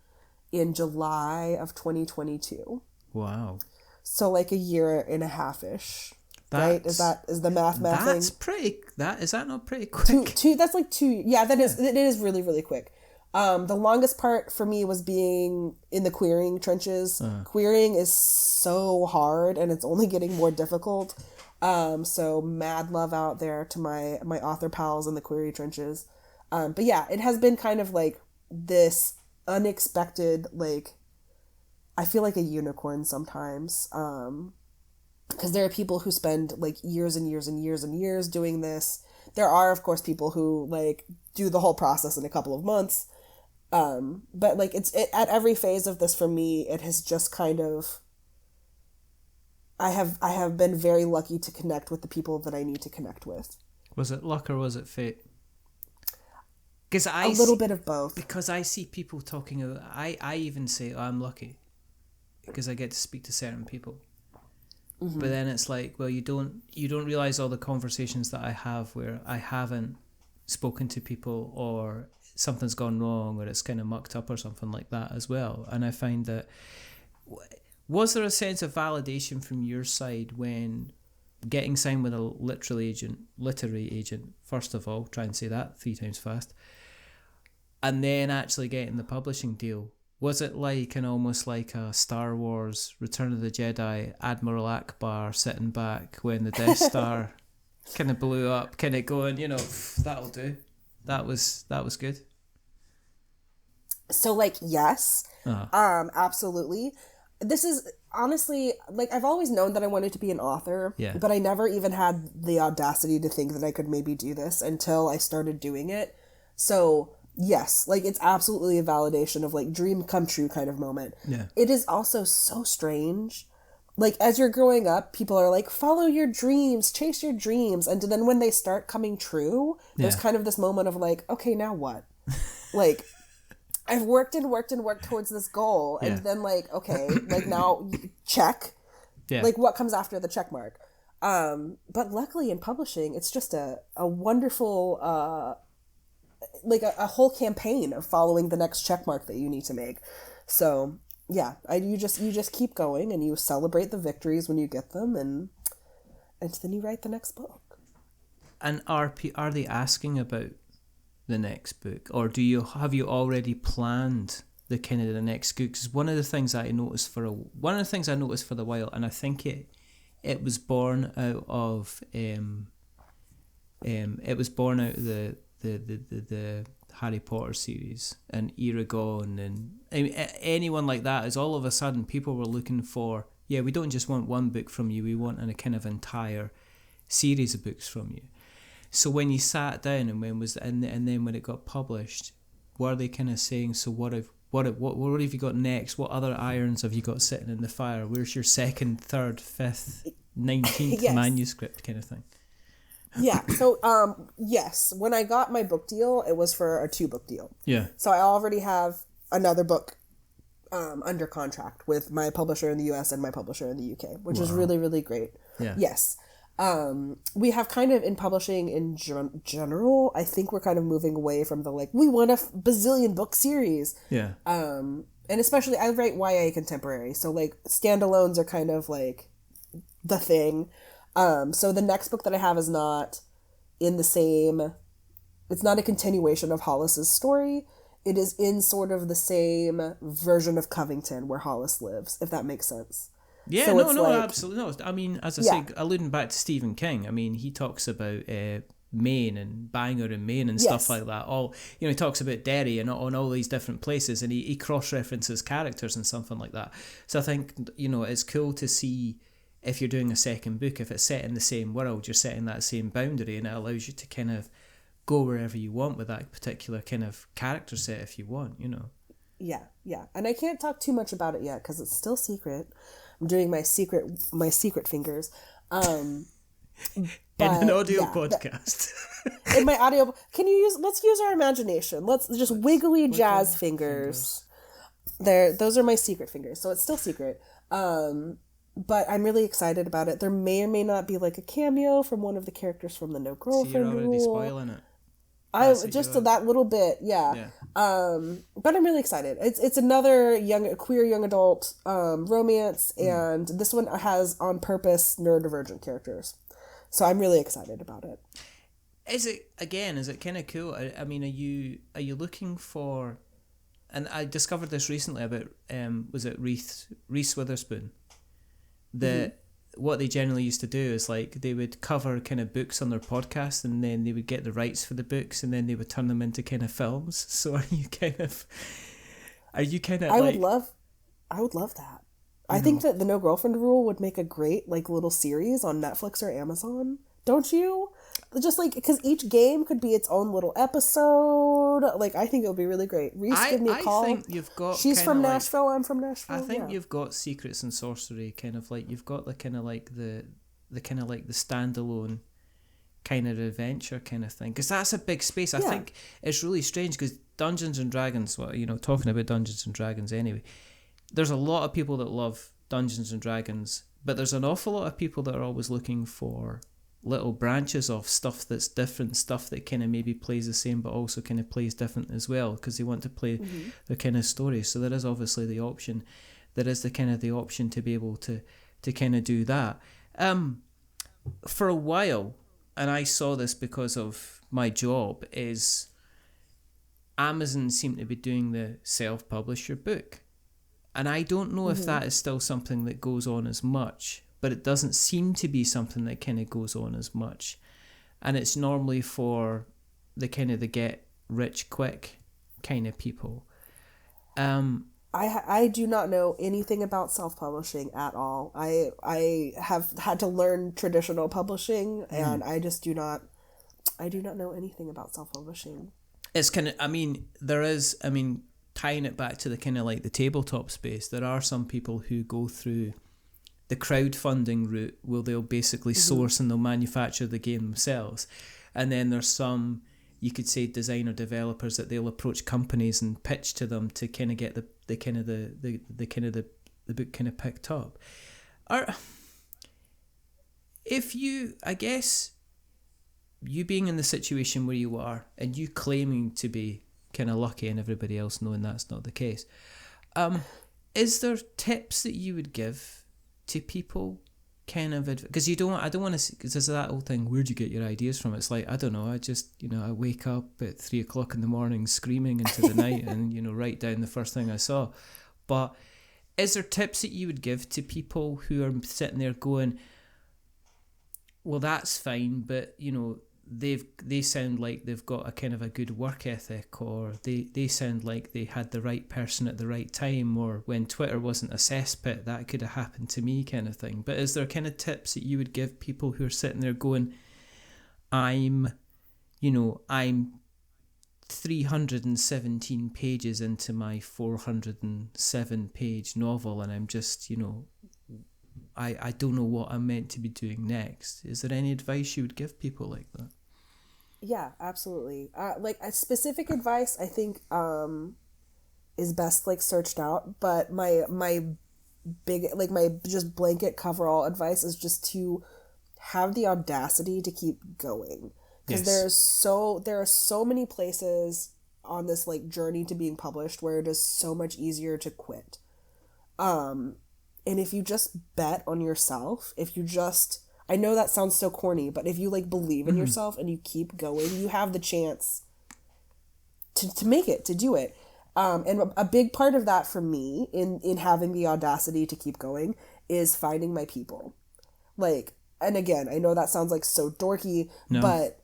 in July of 2022. Wow. So like a year and a half-ish. Right? Is the mathing? Is that not pretty quick? That's like 2. Yeah, it is really, really quick. The longest part for me was being in the querying trenches. Querying is so hard, and it's only getting more difficult. So mad love out there to my author pals in the query trenches. But yeah, it has been kind of like this unexpected, like, I feel like a unicorn sometimes. Because there are people who spend like years and years and years and years doing this. There are, of course, people who like do the whole process in a couple of months. But like at every phase of this for me, it has just kind of, I have been very lucky to connect with the people that I need to connect with. Was it luck or was it fate? Because a little bit of both. Because I see people talking about, I even say, oh, I'm lucky because I get to speak to certain people. Mm-hmm. But then it's like, well, you don't realize all the conversations that I have where I haven't spoken to people, or something's gone wrong, or it's kind of mucked up or something like that as well. And I find that, was there a sense of validation from your side when getting signed with a literary agent, first of all, try and say that 3 times fast, and then actually getting the publishing deal? Was it like almost like a Star Wars Return of the Jedi Admiral Akbar sitting back when the Death Star kind of blew up, kind of going, that'll do. That was good. So like, yes, absolutely. This is honestly, like, I've always known that I wanted to be an author, but I never even had the audacity to think that I could maybe do this until I started doing it. So yes, like, it's absolutely a validation of like dream come true kind of moment. Yeah. It is also so strange. Like, as you're growing up, people are like, follow your dreams, chase your dreams. And then when they start coming true, there's kind of this moment of like, okay, now what? Like, I've worked and worked and worked towards this goal. And then like, okay, like now check. Yeah. Like, what comes after the check mark? But luckily in publishing, it's just a wonderful, like a whole campaign of following the next check mark that you need to make. So yeah, you just keep going and you celebrate the victories when you get them, and then you write the next book. And are they asking about the next book, or have you already planned the kind of the next book? Because one of the things I noticed for a while, and I think it was born out of It was born out of the Harry Potter series and Eragon, and I mean, anyone like that. Is all of a sudden people were looking for, yeah, we don't just want one book from you, we want a kind of entire series of books from you. So when you sat down and then when it got published, were they kind of saying, so what have you got next? What other irons have you got sitting in the fire? Where's your second, third, fifth, 19th Yes. manuscript kind of thing? Yeah. So, yes, when I got my book deal, it was for a 2-book deal. Yeah. So I already have another book under contract with my publisher in the US and my publisher in the UK, which is really, really great. Yeah. Yes. We have kind of, in publishing in general, I think we're kind of moving away from the, like, we want a bazillion book series. Yeah. And especially, I write YA contemporary, so, like, standalones are kind of, like, the thing. So the next book that I have is not in the same, it's not a continuation of Hollis's story. It is in sort of the same version of Covington where Hollis lives, if that makes sense. Yeah, So no, it's like, absolutely. No, I mean, as I Yeah. say, alluding back to Stephen King, I mean, he talks about Maine and Bangor and Maine and stuff Yes. like that. All, you know, he talks about Derry and on all these different places, and he cross-references characters and something like that. So I think, you know, it's cool to see if you're doing a second book, if it's set in the same world, you're setting that same boundary, and it allows you to kind of go wherever you want with that particular kind of character set if you want, you know. Yeah. And I can't talk too much about it yet because it's still secret. I'm doing my secret fingers. In an audio podcast. In my audio, let's use our imagination. Let's just wiggly jazz fingers. Those are my secret fingers. So it's still secret. But I'm really excited about it. There may or may not be like a cameo from one of the characters from the No Girlfriend So you're already Rule. spoiling it. That little bit, yeah. But I'm really excited. It's another queer young adult romance, and this one has on purpose neurodivergent characters. So I'm really excited about it. Is it kind of cool? I mean, are you looking for? And I discovered this recently about was it Reese Witherspoon? What they generally used to do is, like, they would cover kind of books on their podcast, and then they would get the rights for the books, and then they would turn them into kind of films. So are you kind of I would love that. I think that the No Girlfriend Rule would make a great, like, little series on Netflix or Amazon. Don't you? Just like, because each game could be its own little episode. Like, I think it would be really great. Reese, give me a call. I think you've got. She's from Nashville. I'm from Nashville. I think you've got Secrets and Sorcery, kind of like you've got the kind of like the standalone kind of adventure kind of thing, because that's a big space. I think it's really strange because Dungeons and Dragons. Well, you know, talking about Dungeons and Dragons anyway, there's a lot of people that love Dungeons and Dragons, but there's an awful lot of people that are always looking for little branches of stuff that's different, stuff that kind of maybe plays the same but also kind of plays different as well, because they want to play their kind of story. So there is obviously the option, the option to be able to kind of do that. For a while, and I saw this because of my job, is Amazon seemed to be doing the self-publish your book. And I don't know if that is still something that goes on as much, but it doesn't seem to be something that kind of goes on as much. And it's normally for the kind of the get rich quick kind of people. I do not know anything about self-publishing at all. I have had to learn traditional publishing, and I do not know anything about self-publishing. It's kind of, tying it back to the kind of like the tabletop space, there are some people who go through the crowdfunding route where they'll basically source and they'll manufacture the game themselves. And then there's some, you could say, designer developers that they'll approach companies and pitch to them to kind of get the book kind of picked up. I guess you being in the situation where you are and you claiming to be kind of lucky and everybody else knowing that's not the case, is there tips that you would give to people, kind of, because I don't want to, because there's that old thing, where'd you get your ideas from? It's like, I don't know, I just, I wake up at 3 o'clock in the morning screaming into the night and write down the first thing I saw. But is there tips that you would give to people who are sitting there going, well, that's fine, but they sound like they've got a kind of a good work ethic, or they sound like they had the right person at the right time, or when Twitter wasn't a cesspit, that could have happened to me, kind of thing. But is there kind of tips that you would give people who are sitting there going, I'm 317 pages into my 407 page novel, and I'm just, I don't know what I'm meant to be doing next. Is there any advice you would give people like that? Yeah, absolutely. Like a specific advice, I think, is best like searched out. But my big, like my just blanket coverall advice is just to have the audacity to keep going, because there are so many places on this like journey to being published where it is so much easier to quit. And if you just bet on yourself, I know that sounds so corny, but if you like believe in yourself and you keep going, you have the chance to make it, to do it. And a big part of that for me in having the audacity to keep going is finding my people. Like, and again, I know that sounds like so dorky, but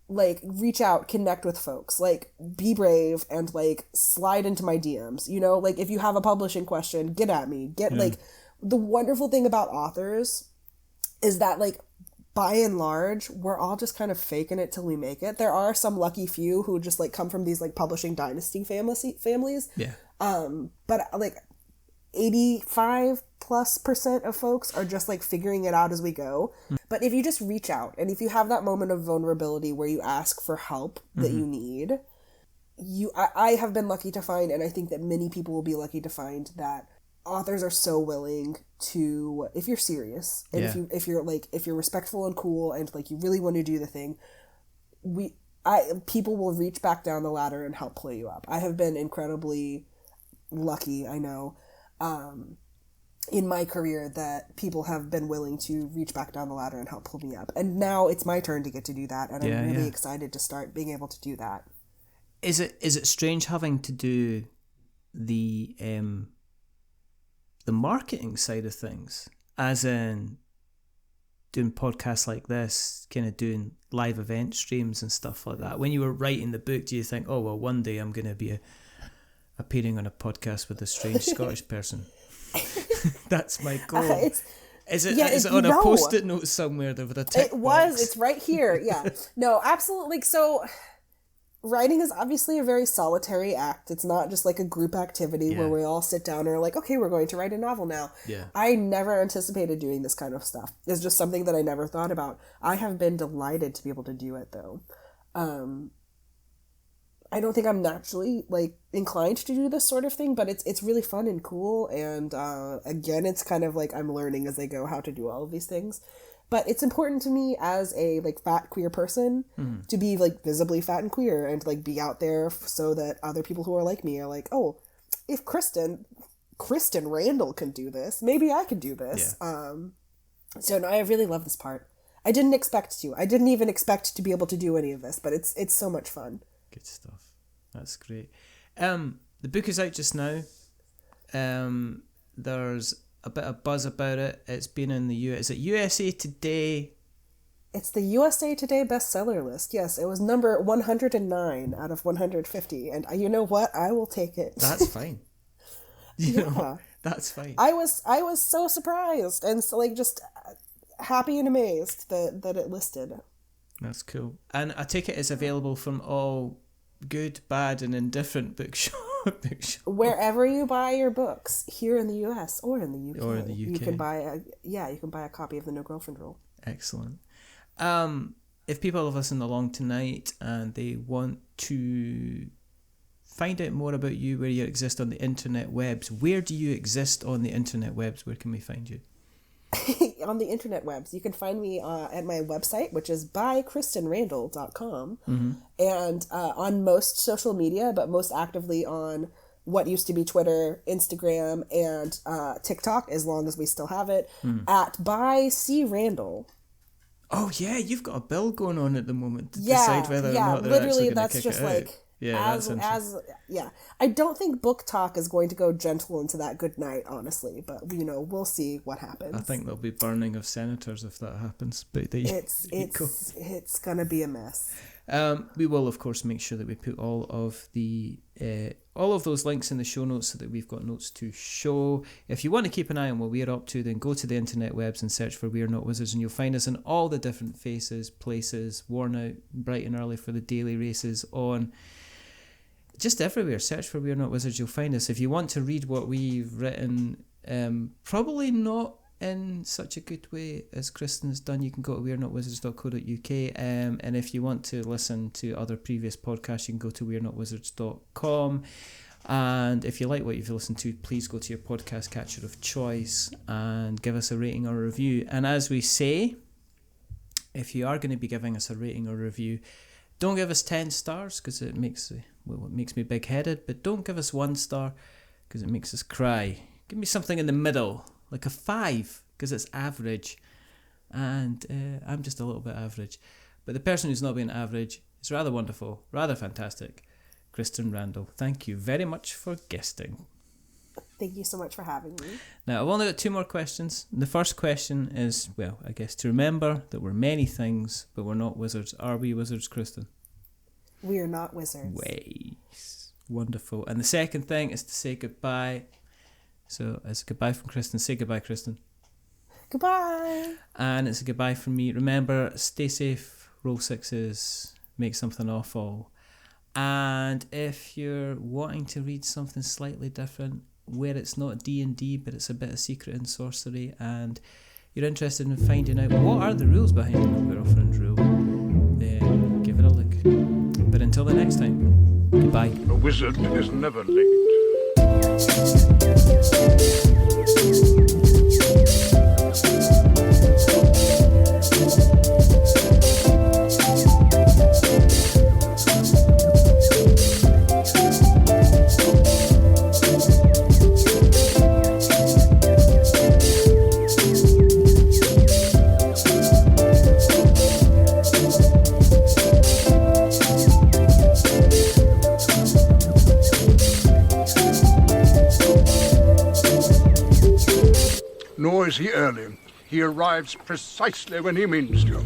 like reach out, connect with folks, like be brave and like slide into my DMs, like if you have a publishing question, get at me, like the wonderful thing about authors is that like by and large, we're all just kind of faking it till we make it. There are some lucky few who just like come from these like publishing dynasty families. Yeah. But like 85+% of folks are just like figuring it out as we go. But if you just reach out and if you have that moment of vulnerability where you ask for help that you need, I have been lucky to find, and I think that many people will be lucky to find, that authors are so willing to, if you're serious and if you're respectful and cool and like you really want to do the thing, people will reach back down the ladder and help pull you up. I have been incredibly lucky, I know, in my career, that people have been willing to reach back down the ladder and help pull me up. And now it's my turn to get to do that, and I'm really excited to start being able to do that. Is it strange having to do the marketing side of things, as in doing podcasts like this, kind of doing live event streams and stuff like that? When you were writing the book, do you think, oh well, one day I'm going to be appearing on a podcast with a strange Scottish person? That's my goal. Is it on a post-it note somewhere with a tick box? It's right here. Yeah. No, absolutely. So writing is obviously a very solitary act. It's not just like a group activity where we all sit down and are like, okay, we're going to write a novel now. Yeah. I never anticipated doing this kind of stuff. It's just something that I never thought about. I have been delighted to be able to do it, though. I don't think I'm naturally like inclined to do this sort of thing, but it's really fun and cool. And again, it's kind of like I'm learning as I go how to do all of these things. But it's important to me as a like fat queer person to be like visibly fat and queer and like be out there so that other people who are like me are like, oh, if Christen Randall can do this, maybe I could do this. Yeah. So no, I really love this part. I didn't expect to. I didn't even expect to be able to do any of this, but it's so much fun. Good stuff. That's great. The book is out just now. There's a bit of buzz about it. It's been in the is it USA Today? It's the USA Today bestseller list. Yes, it was number 109 out of 150, and you know what? I will take it. That's fine. You know, that's fine. I was so surprised and so like just happy and amazed that it listed. That's cool. And I take it is available from all good, bad, and indifferent bookshop. Wherever you buy your books, here in the US or in the UK. Or in the UK. You can buy a copy of The No Girlfriend Rule. Excellent. If people have listened along tonight and they want to find out more about you, where you exist on the internet webs, where do you exist on the internet webs? Where can we find you? On the internet webs, you can find me at my website, which is bychristenrandall.com, and on most social media, but most actively on what used to be Twitter, Instagram, and TikTok, as long as we still have it, at bycrandall. Oh yeah, you've got a bill going on at the moment to decide whether or not they're literally actually going to that's kick just it like out. that's interesting. I don't think book talk is going to go gentle into that good night, honestly, but we'll see what happens. I think there'll be burning of senators if that happens. But it's gonna be a mess. We will, of course, make sure that we put all of those links in the show notes so that we've got notes to show. If you want to keep an eye on what we're up to, then go to the internet webs and search for We're Not Wizards, and you'll find us in all the different places, worn out bright and early for the daily races on just everywhere. Search for We're Not Wizards, you'll find us. If you want to read what we've written, probably not in such a good way as Kristen's done, you can go to we'renotwizards.co.uk, and if you want to listen to other previous podcasts, you can go to we'renotwizards.com. And if you like what you've listened to, please go to your podcast catcher of choice and give us a rating or a review. And as we say, if you are going to be giving us a rating or review, don't give us 10 stars because it makes me big-headed, but don't give us 1 star because it makes us cry. Give me something in the middle, like a 5, because it's average, and I'm just a little bit average. But the person who's not being average is rather wonderful, rather fantastic. Christen Randall, thank you very much for guesting. Thank you so much for having me. Now, I've only got 2 more questions. The first question is, well, I guess to remember that we're many things, but we're not wizards. Are we wizards, Christen? We are not wizards. Ways. Wonderful. And the second thing is to say goodbye. So it's a goodbye from Christen. Say goodbye, Christen. Goodbye. And it's a goodbye from me. Remember, stay safe, roll 6s, make something awful. And if you're wanting to read something slightly different, where it's not D&D, but it's a bit of secret and sorcery, and you're interested in finding out what are the rules behind the No Girlfriend rule, then give it a look. But until the next time, goodbye. A wizard is never late. Nor is he early. He arrives precisely when he means to.